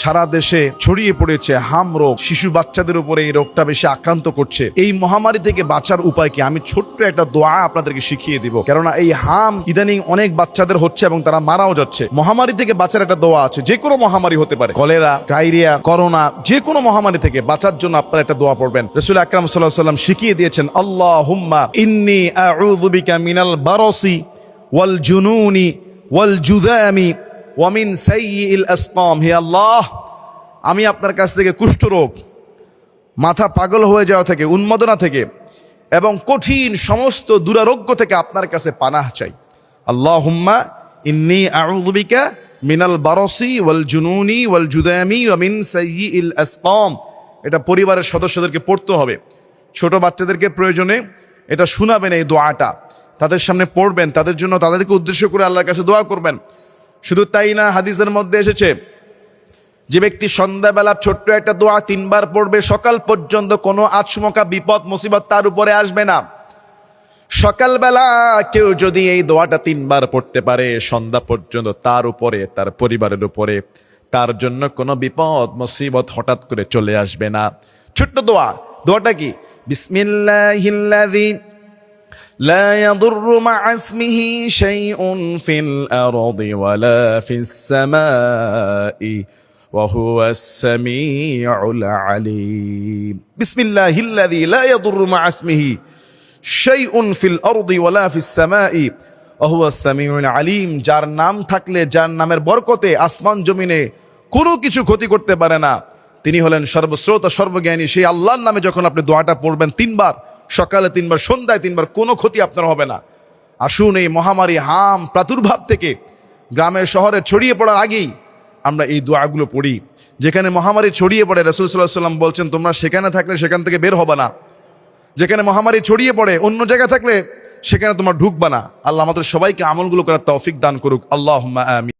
সারা দেশে ছড়িয়ে পড়েছে হাম রোগ, শিশু বাচ্চাদের উপরে এই রোগটা বেশি আক্রান্ত করছে। এই মহামারী থেকে বাঁচার উপায় কি? আমি ছোট্ট একটা দোয়া আপনাদেরকে শিখিয়ে দিব, কেননা এই হাম ইদানিং অনেক বাচ্চাদের হচ্ছে এবং তারা মারাও যাচ্ছে। মহামারী থেকে বাঁচার একটা দোয়া আছে, যে কোনো মহামারী হতে পারে, কলেরা, ডায়রিয়া, করোনা, যে কোনো মহামারী থেকে বাঁচার জন্য আপনারা একটা দোয়া পড়বেন। রাসূল আকরাম সাল্লাল্লাহু আলাইহি ওয়াসাল্লাম শিখিয়ে দিয়েছেন, আল্লাহুম্মা ইন্নী আউযু বিকা মিনাল বারসি ওয়াল জুনুনি ওয়াল জুদামি ওয়া মিন সাইয়্যিল আসকাম। হে আল্লাহ, আমি আপনার কাছ থেকে কুষ্ঠরোগ, মাথা পাগল হয়ে যাওয়া থেকে, উন্মাদনা থেকে এবং কঠিন সমস্ত দুরারোগ্য থেকে আপনার কাছে পানাহ চাই। আল্লাহুম্মা ইন্নী আউযু বিকা মিনাল বারসি ওয়াল জুনুনি ওয়াল জুদামি ওয়া মিন সাইয়্যিল আসকাম। এটা পরিবারের সদস্যদেরকে পড়তে হবে। ছোট বাচ্চাদেরকে প্রয়োজনে এটা শোনাবেন, এই দোয়াটা তাদের সামনে পড়বেন, তাদের জন্য, তাদেরকে উদ্দেশ্য করে আল্লাহর কাছে দোয়া করবেন। শুধু তাই না, হাদিসের মধ্যে এসেছে যে ব্যক্তি সন্ধ্যাবেলা ছোট্ট একটা দোয়া 3 বার পড়বে, সকাল পর্যন্ত কোনো আচমকা বিপদ মুসিবত তার উপরে আসবে না। সকালবেলা কেউ যদি এই দোয়াটা 3 বার পড়তে পারে, সন্ধ্যা পর্যন্ত তার উপরে, তার পরিবারের উপরে, তার জন্য কোনো বিপদ মুসিবত হঠাৎ করে চলে আসবে না। ছোট্ট দোয়া, দোয়াটা কি? বিসমিল্লাহিল্লাযী لا يضر مع اسمه شيء في الأرض ولا في السماء وهو السميع العليم. بسم الله الذي لا يضر مع اسمه شيء في الأرض ولا في السماء وهو السميع العليم. যার নাম থাকলে, যার নামের বরকতে আসমান জমিনে কোনো কিছু ক্ষতি করতে পারে না, তিনি হলেন সর্বশ্রোতা সর্বজ্ঞানী। সেই আল্লাহর নামে যখন আপনি দোয়াটা পড়বেন 3 বার, সকালে 3 বার, সন্ধ্যায় 3 বার, কোনো ক্ষতি আপনার হবে না। আসুন এই মহামারী হাম প্রাদুর্ভাব থেকে গ্রামের শহরে ছড়িয়ে পড়ার আগেই আমরা এই দোয়াগুলো পড়ি। যেখানে মহামারী ছড়িয়ে পড়ে, রাসূল সাল্লাল্লাহু আলাইহি ওয়াসাল্লাম বলছেন, তোমরা সেখানে থাকলে সেখান থেকে বের হবে না। যেখানে মহামারী ছড়িয়ে পড়ে, অন্য জায়গায় থাকলে সেখানে তোমরা ঢুকবা না। আল্লাহ আমাদের সবাইকে আমলগুলো করার তৌফিক দান করুক। আল্লাহুম্মা আমিন।